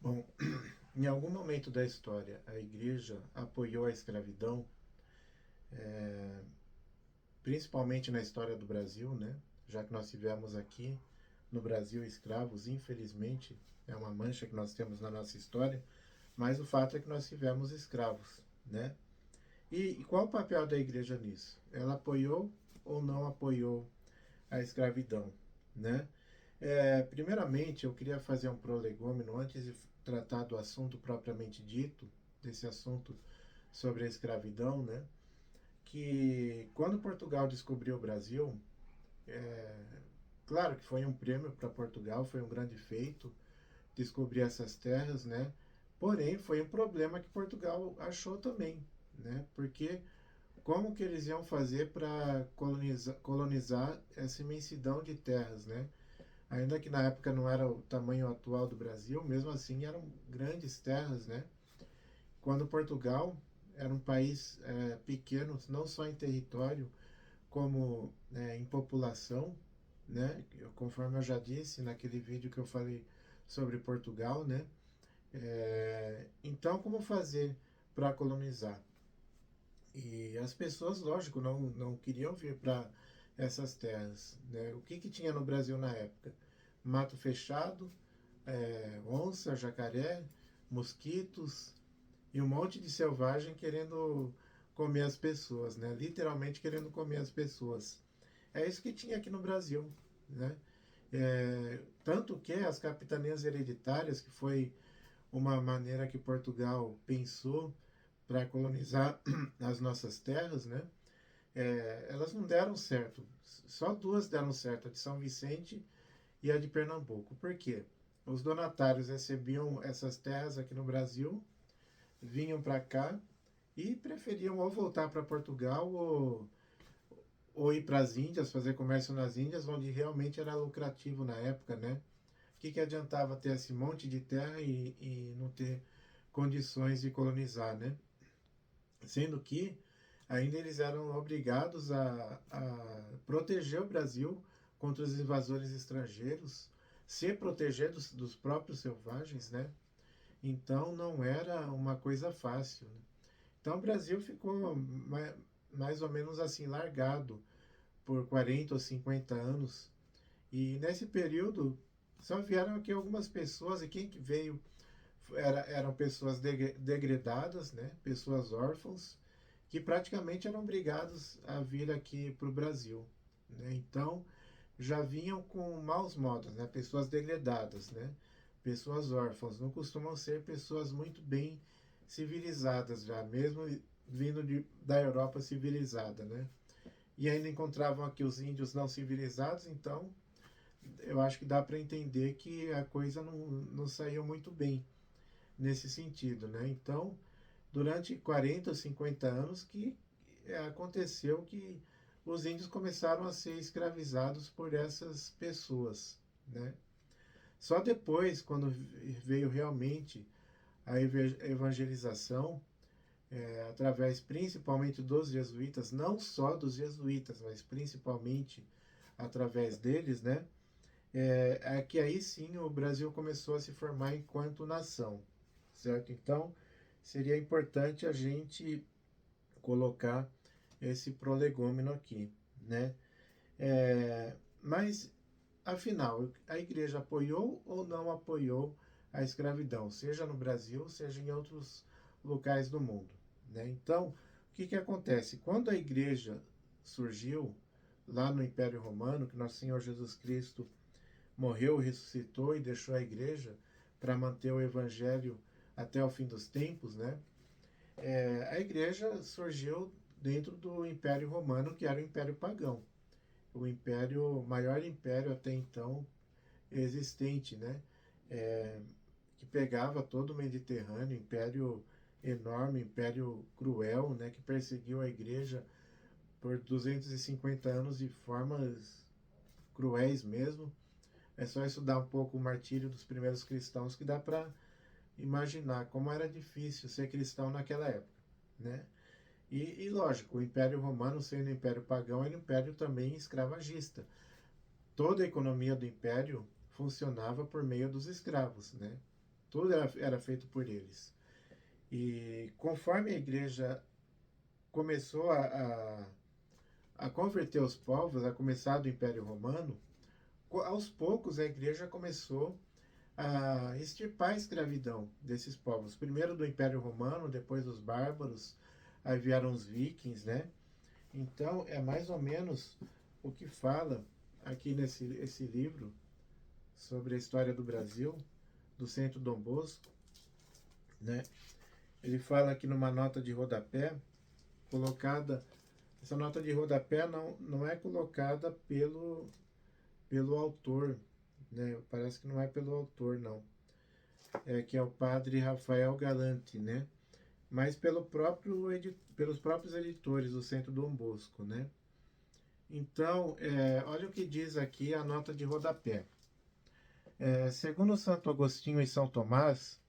Bom, em algum momento da história, a igreja apoiou a escravidão, principalmente na história do Brasil, né? Já que nós tivemos aqui no Brasil escravos, infelizmente, é uma mancha que nós temos na nossa história, mas o fato é que nós tivemos escravos, né? E qual o papel da igreja nisso? Ela apoiou ou não apoiou a escravidão, né? Primeiramente, eu queria fazer um prolegômeno antes de tratar do assunto propriamente dito, desse assunto sobre a escravidão, né? Que quando Portugal descobriu o Brasil, claro que foi um prêmio para Portugal, foi um grande feito descobrir essas terras, né? Porém, foi um problema que Portugal achou também, né? Porque como que eles iam fazer para colonizar essa imensidão de terras, né? Ainda que na época não era o tamanho atual do Brasil, mesmo assim eram grandes terras, né? Quando Portugal era um país pequeno, não só em território, como em população, né? Conforme eu já disse naquele vídeo que eu falei sobre Portugal, né? Então, como fazer para colonizar? E as pessoas, lógico, não queriam vir para essas terras. Né? O que tinha no Brasil na época? Mato fechado, onça, jacaré, mosquitos e um monte de selvagem querendo comer as pessoas, né? Literalmente querendo comer as pessoas. É isso que tinha aqui no Brasil, né? Tanto que as capitanias hereditárias, que foi uma maneira que Portugal pensou para colonizar as nossas terras, né? Elas não deram certo. Só duas deram certo, a de São Vicente e a de Pernambuco. Por quê? Os donatários recebiam essas terras aqui no Brasil, vinham para cá e preferiam ou voltar para Portugal ou ir para as Índias, fazer comércio nas Índias, onde realmente era lucrativo na época, né? O que adiantava ter esse monte de terra e não ter condições de colonizar, né? Sendo que ainda eles eram obrigados a proteger o Brasil contra os invasores estrangeiros, se proteger dos próprios selvagens, né? Então não era uma coisa fácil. Né? Então o Brasil ficou mais ou menos assim largado por 40 ou 50 anos. E nesse período só vieram aqui algumas pessoas, e quem que veio eram pessoas degredadas, né? Pessoas órfãos, que praticamente eram obrigados a vir aqui para o Brasil. Né? Então já vinham com maus modos, né? Pessoas degredadas, né? Pessoas órfãs, não costumam ser pessoas muito bem civilizadas já, mesmo vindo da Europa civilizada, né? E ainda encontravam aqui os índios não civilizados, então eu acho que dá para entender que a coisa não saiu muito bem nesse sentido, né? Então, durante 40, 50 anos que aconteceu que os índios começaram a ser escravizados por essas pessoas, né? Só depois, quando veio realmente a evangelização, através principalmente dos jesuítas, não só dos jesuítas, mas principalmente através deles, né? Que aí sim o Brasil começou a se formar enquanto nação, certo? Então seria importante a gente colocar esse prolegômeno aqui, né? Mas afinal, a igreja apoiou ou não apoiou a escravidão, seja no Brasil, seja em outros locais do mundo, né? Então, o que acontece? Quando a igreja surgiu lá no Império Romano, que nosso Senhor Jesus Cristo morreu, ressuscitou e deixou a igreja para manter o evangelho até o fim dos tempos, né? A igreja surgiu dentro do Império Romano, que era o Império Pagão, o maior império até então existente, né? É, que pegava todo o Mediterrâneo, império enorme, império cruel, né? Que perseguiu a igreja por 250 anos de formas cruéis mesmo. É só estudar um pouco o martírio dos primeiros cristãos que dá para imaginar como era difícil ser cristão naquela época, né? E lógico, o Império Romano, sendo um império pagão, era um império também escravagista. Toda a economia do império funcionava por meio dos escravos, né? Tudo era feito por eles. E conforme a igreja começou a converter os povos, a começar do Império Romano, aos poucos a igreja começou a extirpar a escravidão desses povos. Primeiro do Império Romano, depois dos bárbaros, aí vieram os vikings, né? Então é mais ou menos o que fala aqui nesse esse livro sobre a história do Brasil, do Centro Dom Bosco, né? Ele fala aqui numa nota de rodapé, colocada. Essa nota de rodapé não é colocada pelo autor, né? Parece que não é pelo autor, não. É que é o padre Rafael Galante, né? Mas pelos próprios editores do Centro Dom Bosco, né? Então, olha o que diz aqui a nota de rodapé. Segundo Santo Agostinho e São Tomás,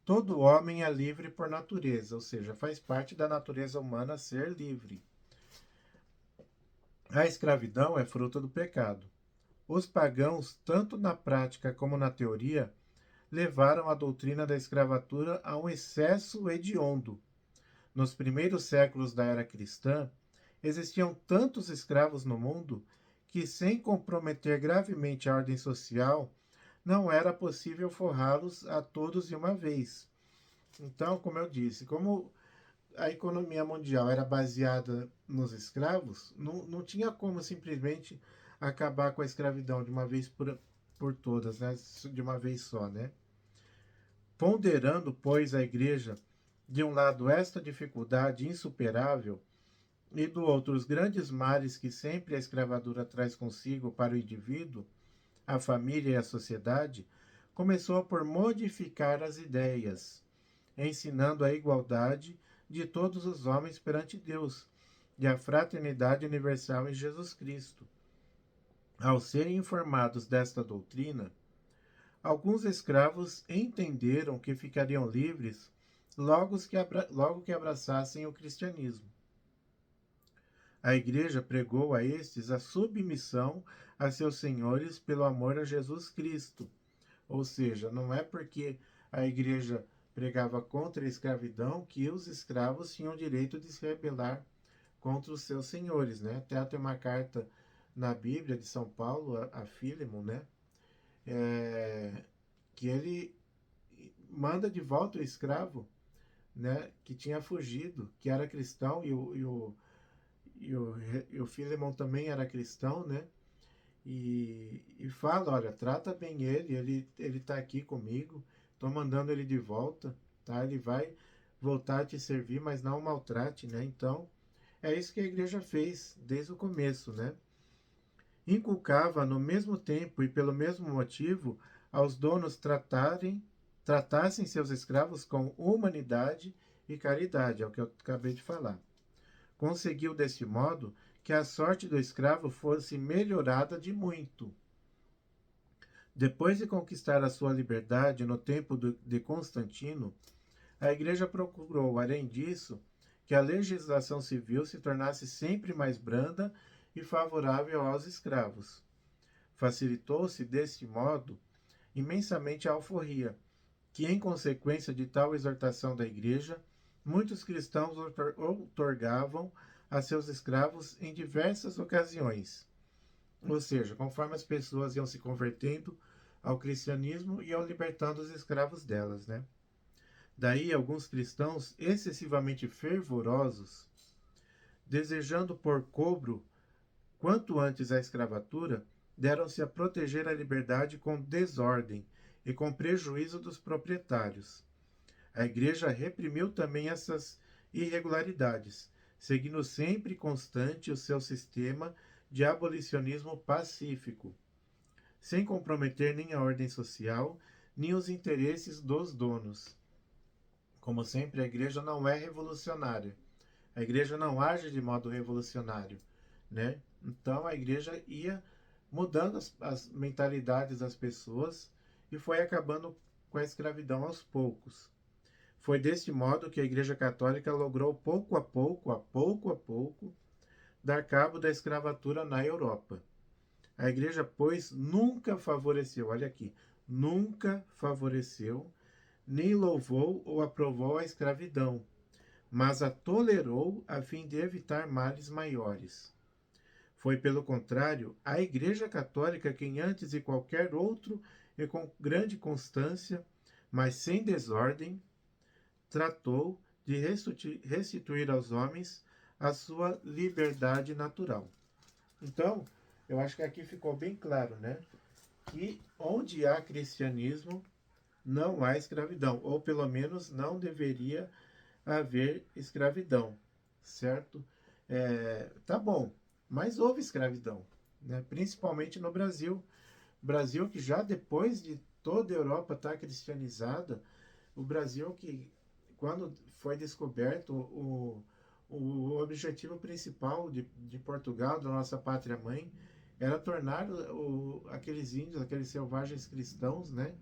todo homem é livre por natureza, ou seja, faz parte da natureza humana ser livre. A escravidão é fruto do pecado. Os pagãos, tanto na prática como na teoria, levaram a doutrina da escravatura a um excesso hediondo. Nos primeiros séculos da era cristã, existiam tantos escravos no mundo que, sem comprometer gravemente a ordem social, não era possível forrá-los a todos de uma vez. Então, como eu disse, como a economia mundial era baseada nos escravos, não tinha como simplesmente acabar com a escravidão de uma vez por todas, né? De uma vez só, né? Ponderando, pois, a igreja, de um lado, esta dificuldade insuperável, e do outro, os grandes males que sempre a escravatura traz consigo para o indivíduo, a família e a sociedade, começou por modificar as ideias, ensinando a igualdade de todos os homens perante Deus e a fraternidade universal em Jesus Cristo. Ao serem informados desta doutrina, alguns escravos entenderam que ficariam livres logo que abraçassem o cristianismo. A igreja pregou a estes a submissão a seus senhores pelo amor a Jesus Cristo. Ou seja, não é porque a igreja pregava contra a escravidão que os escravos tinham o direito de se rebelar contra os seus senhores, né? Até tem uma carta na Bíblia de São Paulo a Filemon, né? Que ele manda de volta o escravo, né? Que tinha fugido, que era cristão e o Filemon também era cristão, né? E fala, olha, trata bem ele tá aqui comigo, tô mandando ele de volta, tá? Ele vai voltar a te servir, mas não o maltrate, né? Então, é isso que a igreja fez desde o começo, né? Inculcava no mesmo tempo e pelo mesmo motivo aos donos tratassem seus escravos com humanidade e caridade, é o que eu acabei de falar. Conseguiu deste modo que a sorte do escravo fosse melhorada de muito. Depois de conquistar a sua liberdade no tempo de Constantino, a Igreja procurou, além disso, que a legislação civil se tornasse sempre mais branda e favorável aos escravos. Facilitou-se, deste modo, imensamente a alforria, que, em consequência de tal exortação da Igreja, muitos cristãos outorgavam a seus escravos em diversas ocasiões. Ou seja, conforme as pessoas iam se convertendo ao cristianismo, iam libertando os escravos delas, né? Daí, alguns cristãos excessivamente fervorosos, desejando pôr cobro quanto antes à escravatura, deram-se a proteger a liberdade com desordem e com prejuízo dos proprietários. A Igreja reprimiu também essas irregularidades, seguindo sempre constante o seu sistema de abolicionismo pacífico, sem comprometer nem a ordem social, nem os interesses dos donos. Como sempre, a Igreja não é revolucionária. A Igreja não age de modo revolucionário, né? Então, a Igreja ia mudando as mentalidades das pessoas e foi acabando com a escravidão aos poucos. Foi deste modo que a Igreja Católica logrou pouco a pouco, dar cabo da escravatura na Europa. A Igreja, pois, nunca favoreceu, olha aqui, nunca favoreceu nem louvou ou aprovou a escravidão, mas a tolerou a fim de evitar males maiores. Foi, pelo contrário, a Igreja Católica quem antes de qualquer outro e com grande constância, mas sem desordem, tratou de restituir aos homens a sua liberdade natural. Então, eu acho que aqui ficou bem claro, né? Que onde há cristianismo, não há escravidão, ou pelo menos não deveria haver escravidão, certo? Tá bom, mas houve escravidão, né? Principalmente no Brasil. Brasil que já depois de toda a Europa estar cristianizada, o Brasil que, quando foi descoberto, o objetivo principal de Portugal, da nossa pátria-mãe, era tornar aqueles índios, aqueles selvagens cristãos, né?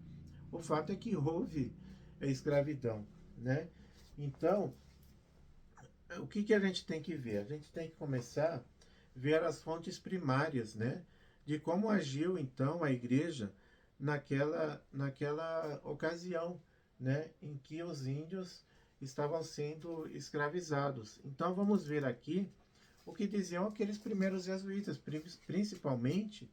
O fato é que houve a escravidão, né? Então, o que a gente tem que ver? A gente tem que começar a ver as fontes primárias, né? De como agiu, então, a igreja naquela ocasião, né? Em que os índios estavam sendo escravizados. Então, vamos ver aqui o que diziam aqueles primeiros jesuítas, principalmente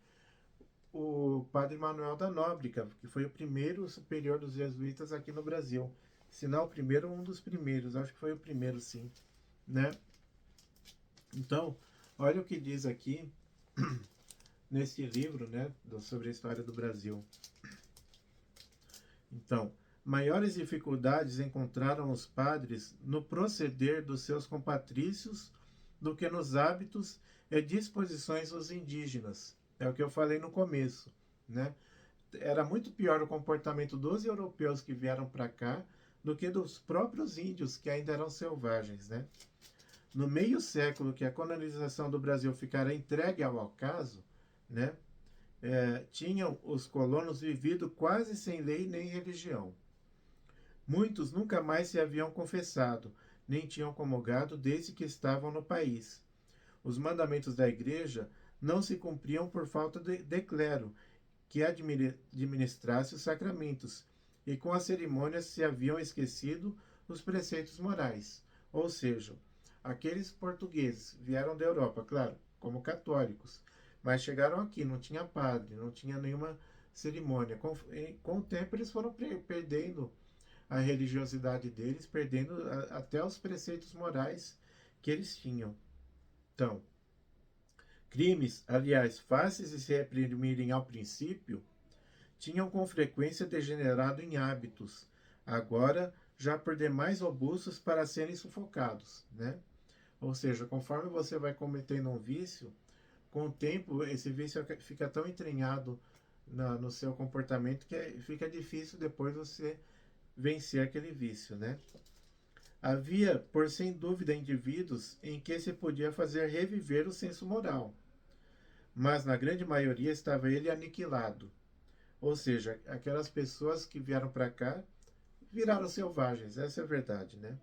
o padre Manuel da Nóbrega, que foi o primeiro superior dos jesuítas aqui no Brasil. Se não o primeiro, um dos primeiros. Acho que foi o primeiro, sim, né? Então, olha o que diz aqui nesse livro, né, sobre a história do Brasil. Então, maiores dificuldades encontraram os padres no proceder dos seus compatrícios do que nos hábitos e disposições dos indígenas. É o que eu falei no começo, né? Era muito pior o comportamento dos europeus que vieram para cá do que dos próprios índios que ainda eram selvagens, né? No meio século que a colonização do Brasil ficara entregue ao acaso, né, tinham os colonos vivido quase sem lei nem religião. Muitos nunca mais se haviam confessado, nem tinham comulgado desde que estavam no país. Os mandamentos da igreja não se cumpriam por falta de clero, que administrasse os sacramentos, e com as cerimônias se haviam esquecido os preceitos morais. Ou seja, aqueles portugueses vieram da Europa, claro, como católicos, mas chegaram aqui, não tinha padre, não tinha nenhuma cerimônia. Com o tempo eles foram perdendo a religiosidade deles, perdendo até os preceitos morais que eles tinham. Então, crimes, aliás, fáceis de se reprimirem ao princípio, tinham com frequência degenerado em hábitos, agora já por demais robustos para serem sufocados, né? Ou seja, conforme você vai cometendo um vício, com o tempo esse vício fica tão entranhado no seu comportamento que fica difícil depois você vencer aquele vício, né? Havia, por sem dúvida, indivíduos em que se podia fazer reviver o senso moral, mas na grande maioria estava ele aniquilado. Ou seja, aquelas pessoas que vieram para cá viraram selvagens, essa é a verdade, né?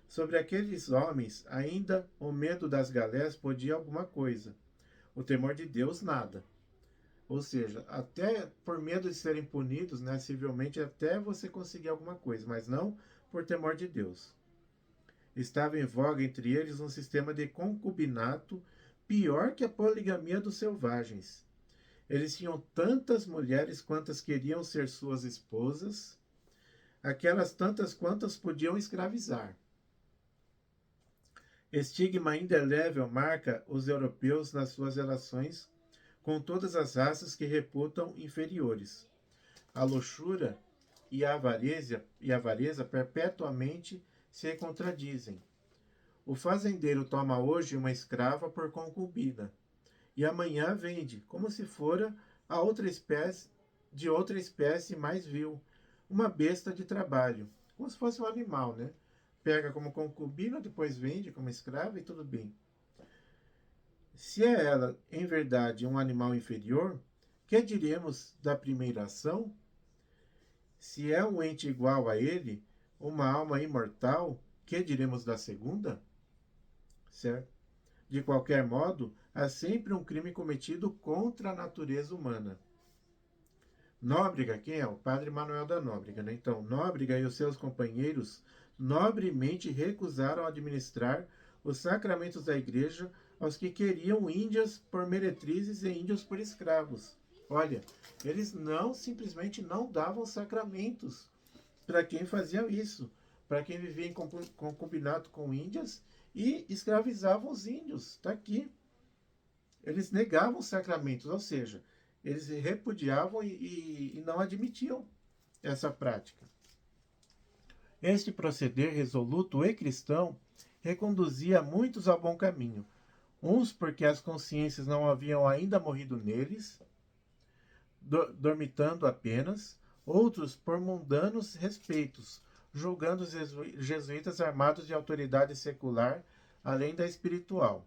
Sobre aqueles homens, ainda o medo das galés podia alguma coisa, o temor de Deus nada. Ou seja, até por medo de serem punidos, né, civilmente, até você conseguir alguma coisa, mas não por temor de Deus. Estava em voga entre eles um sistema de concubinato pior que a poligamia dos selvagens. Eles tinham tantas mulheres quantas queriam ser suas esposas, aquelas tantas quantas podiam escravizar. Estigma indelével marca os europeus nas suas relações com todas as raças que reputam inferiores. A luxúria e a avareza perpetuamente se contradizem. O fazendeiro toma hoje uma escrava por concubina, e amanhã vende, como se fora a outra espécie mais vil, uma besta de trabalho, como se fosse um animal, né? Pega como concubina, depois vende como escrava e tudo bem. Se é ela, em verdade, um animal inferior, que diremos da primeira ação? Se é um ente igual a ele, uma alma imortal, que diremos da segunda? Certo? De qualquer modo, há sempre um crime cometido contra a natureza humana. Nóbrega, quem é? O padre Manuel da Nóbrega, né? Então, Nóbrega e os seus companheiros nobremente recusaram administrar os sacramentos da igreja aos que queriam índias por meretrizes e índios por escravos. Olha, eles não simplesmente não davam sacramentos para quem fazia isso, para quem vivia em concubinato com índias e escravizavam os índios. Está aqui. Eles negavam os sacramentos, ou seja, eles repudiavam e não admitiam essa prática. Este proceder resoluto e cristão reconduzia muitos ao bom caminho, uns porque as consciências não haviam ainda morrido neles, dormitando apenas, outros por mundanos respeitos, julgando os jesuítas armados de autoridade secular, além da espiritual.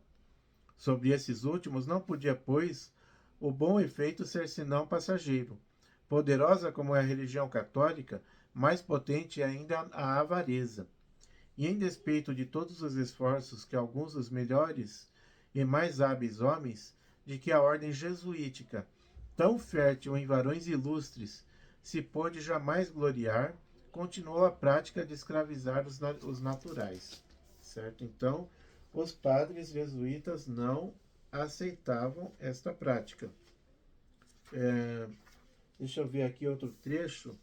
Sobre esses últimos não podia, pois, o bom efeito ser senão passageiro. Poderosa como é a religião católica, mais potente ainda a avareza. E em despeito de todos os esforços que alguns dos melhores e mais hábeis homens, de que a ordem jesuítica, tão fértil em varões ilustres, se pôde jamais gloriar, continuou a prática de escravizar os naturais. Certo? Então, os padres jesuítas não aceitavam esta prática. Deixa eu ver aqui outro trecho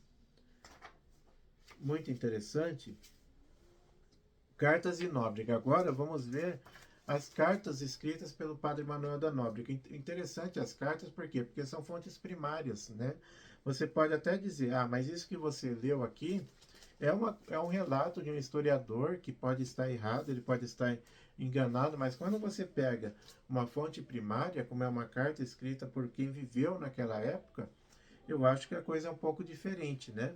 muito interessante. Cartas de Nóbrega. Agora vamos ver as cartas escritas pelo padre Manuel da Nóbrega. Interessante as cartas, por quê? Porque são fontes primárias, né? Você pode até dizer, mas isso que você leu aqui é um relato de um historiador que pode estar errado, ele pode estar enganado, mas quando você pega uma fonte primária, como é uma carta escrita por quem viveu naquela época, eu acho que a coisa é um pouco diferente, né?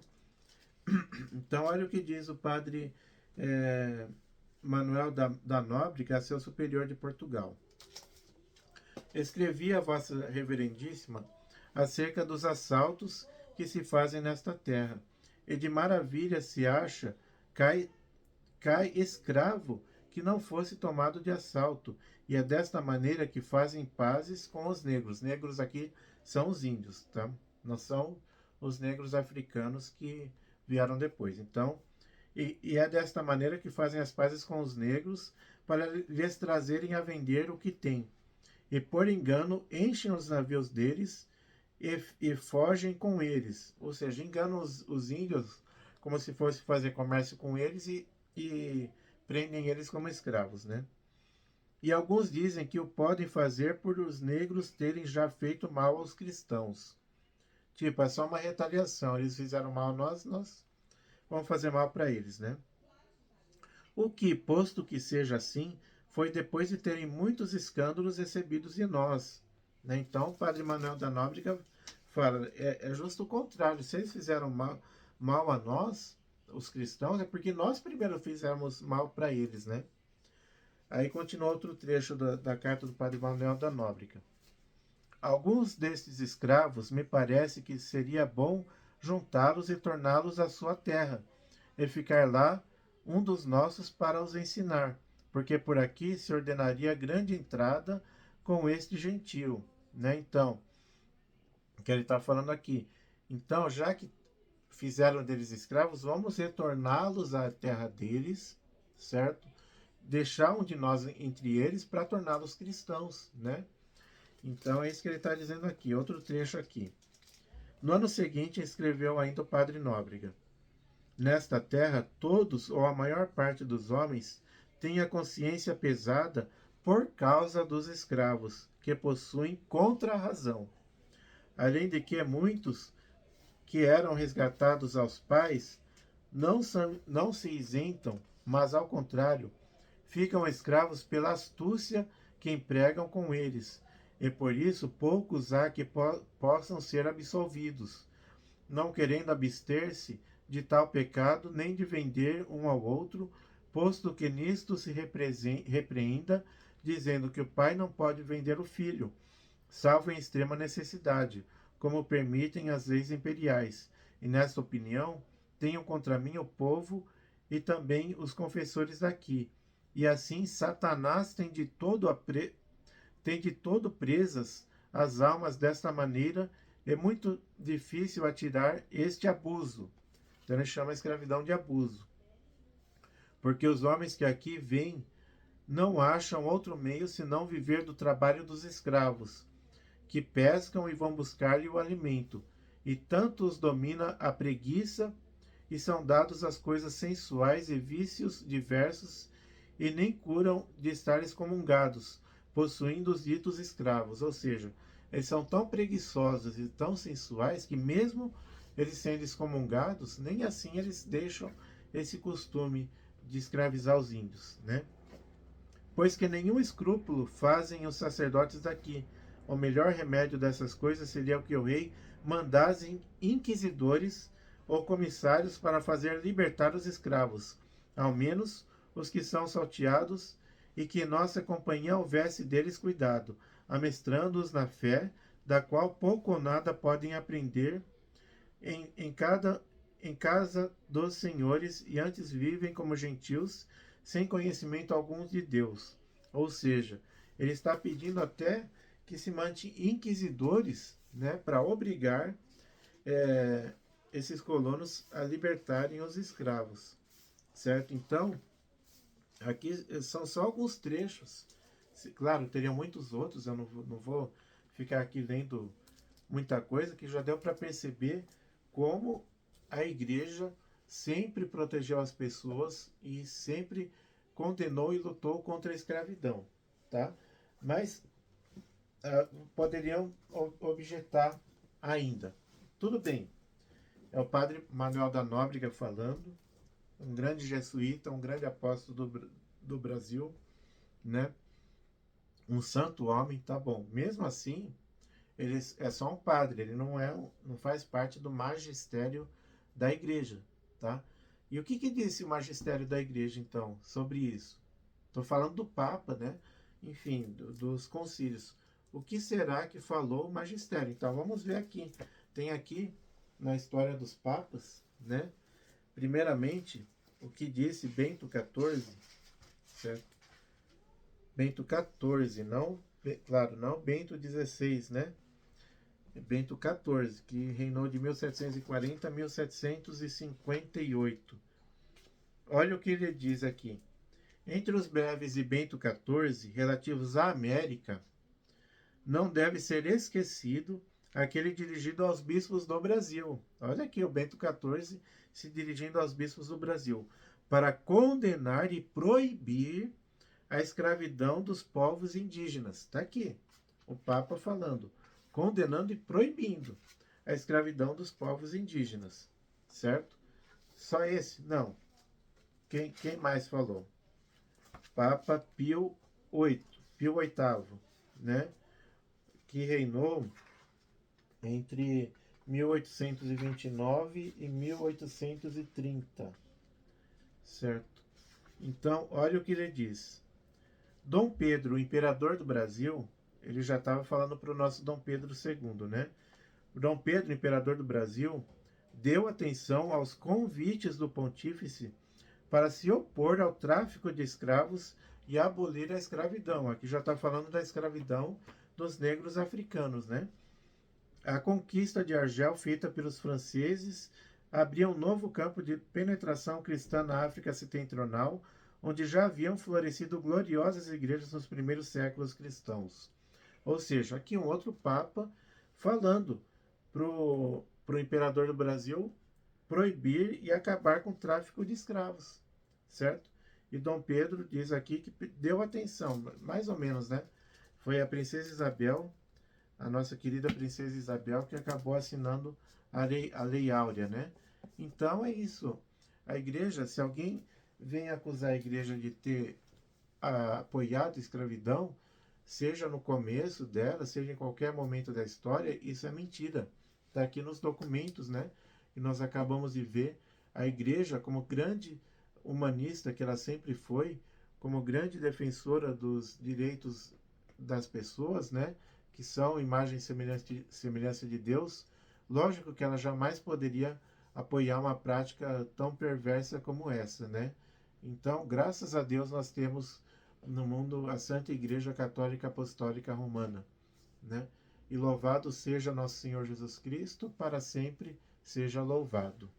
Então, olha o que diz o padre Manuel da Nóbrega, seu superior de Portugal. Escrevi a vossa reverendíssima acerca dos assaltos que se fazem nesta terra, e de maravilha se acha, cai escravo que não fosse tomado de assalto, e é desta maneira que fazem pazes com os negros. Negros aqui são os índios, tá? Não são os negros africanos que vieram depois. Então, e é desta maneira que fazem as pazes com os negros, para lhes trazerem a vender o que têm. E por engano enchem os navios deles e fogem com eles. Ou seja, enganam os índios como se fosse fazer comércio com eles e prendem eles como escravos, né? E alguns dizem que o podem fazer por os negros terem já feito mal aos cristãos. Tipo, é só uma retaliação. Eles fizeram mal a nós vamos fazer mal para eles, né? O que, posto que seja assim, foi depois de terem muitos escândalos recebidos de nós. Né? Então, o padre Manuel da Nóbrega fala, é justo o contrário. Se eles fizeram mal a nós, os cristãos, é porque nós primeiro fizemos mal para eles, né? Aí continua outro trecho da carta do padre Manuel da Nóbrega. Alguns destes escravos me parece que seria bom juntá-los e torná-los à sua terra, e ficar lá um dos nossos para os ensinar, porque por aqui se ordenaria grande entrada com este gentio, né? Então, o que ele está falando aqui. Então, já que fizeram deles escravos, vamos retorná-los à terra deles, certo? Deixar um de nós entre eles para torná-los cristãos, né? Então é isso que ele está dizendo aqui. Outro trecho aqui. No ano seguinte, escreveu ainda o padre Nóbrega. Nesta terra, todos, ou a maior parte dos homens, têm a consciência pesada por causa dos escravos, que possuem contra a razão. Além de que muitos que eram resgatados aos pais não se isentam, mas ao contrário, ficam escravos pela astúcia que empregam com eles, e por isso poucos há que possam ser absolvidos, não querendo abster-se de tal pecado, nem de vender um ao outro, posto que nisto se repreenda, dizendo que o pai não pode vender o filho, salvo em extrema necessidade, como permitem as leis imperiais. E nesta opinião, tenham contra mim o povo e também os confessores daqui. E assim Satanás tem de todo presas as almas desta maneira é muito difícil atirar este abuso. Então ele chama a escravidão de abuso. Porque os homens que aqui vêm não acham outro meio senão viver do trabalho dos escravos, que pescam e vão buscar-lhe o alimento, e tanto os domina a preguiça, e são dados às coisas sensuais e vícios diversos, e nem curam de estar excomungados, possuindo os ditos escravos. Ou seja, eles são tão preguiçosos e tão sensuais que mesmo eles sendo excomungados, nem assim eles deixam esse costume de escravizar os índios, né? Pois que nenhum escrúpulo fazem os sacerdotes daqui. O melhor remédio dessas coisas seria o que o rei mandasse inquisidores ou comissários para fazer libertar os escravos, ao menos os que são salteados, e que nossa companhia houvesse deles cuidado, amestrando-os na fé, da qual pouco ou nada podem aprender em casa dos senhores, e antes vivem como gentios, sem conhecimento algum de Deus. Ou seja, ele está pedindo até que se mande inquisidores, né, para obrigar esses colonos a libertarem os escravos, certo? Então, aqui são só alguns trechos. Claro, teriam muitos outros, eu não vou ficar aqui lendo muita coisa, que já deu para perceber como a igreja sempre protegeu as pessoas e sempre condenou e lutou contra a escravidão, tá? Mas poderiam objetar ainda. Tudo bem, é o padre Manuel da Nóbrega falando, um grande jesuíta, um grande apóstolo do Brasil, né? Um santo homem, tá bom. Mesmo assim, ele é só um padre, ele não faz parte do magistério da igreja, tá? E o que disse o magistério da igreja, então, sobre isso? Estou falando do Papa, né? Enfim, dos concílios. O que será que falou o magistério? Então, vamos ver aqui. Tem aqui, na história dos papas, né? Primeiramente, o que disse Bento XIV, certo? Bento XIV, não, claro, não Bento XVI, né? Bento XIV, que reinou de 1740 a 1758. Olha o que ele diz aqui. Entre os breves de Bento XIV, relativos à América, não deve ser esquecido aquele dirigido aos bispos do Brasil. Olha aqui o Bento XIV se dirigindo aos bispos do Brasil, para condenar e proibir a escravidão dos povos indígenas. Está aqui o Papa falando, condenando e proibindo a escravidão dos povos indígenas, certo? Só esse? Não. Quem mais falou? Papa Pio VIII, né? Que reinou entre 1829 e 1830, certo? Então, olha o que ele diz. Dom Pedro, o imperador do Brasil, ele já estava falando para o nosso Dom Pedro II, né? O Dom Pedro, imperador do Brasil, deu atenção aos convites do pontífice para se opor ao tráfico de escravos e abolir a escravidão. Aqui já está falando da escravidão dos negros africanos, né? A conquista de Argel, feita pelos franceses, abria um novo campo de penetração cristã na África setentrional, onde já haviam florescido gloriosas igrejas nos primeiros séculos cristãos. Ou seja, aqui um outro Papa falando para o imperador do Brasil proibir e acabar com o tráfico de escravos, certo? E Dom Pedro diz aqui que deu atenção, mais ou menos, né? Foi a princesa Isabel, a nossa querida princesa Isabel, que acabou assinando a Lei Áurea, né? Então é isso. A igreja, se alguém vem acusar a igreja de ter apoiado a escravidão, seja no começo dela, seja em qualquer momento da história, isso é mentira. Está aqui nos documentos, né? E nós acabamos de ver a igreja como grande humanista que ela sempre foi, como grande defensora dos direitos das pessoas, né? Que são imagem e semelhança de Deus. Lógico que ela jamais poderia apoiar uma prática tão perversa como essa, né? Então, graças a Deus, nós temos no mundo a Santa Igreja Católica Apostólica Romana, né? E louvado seja nosso Senhor Jesus Cristo, para sempre seja louvado.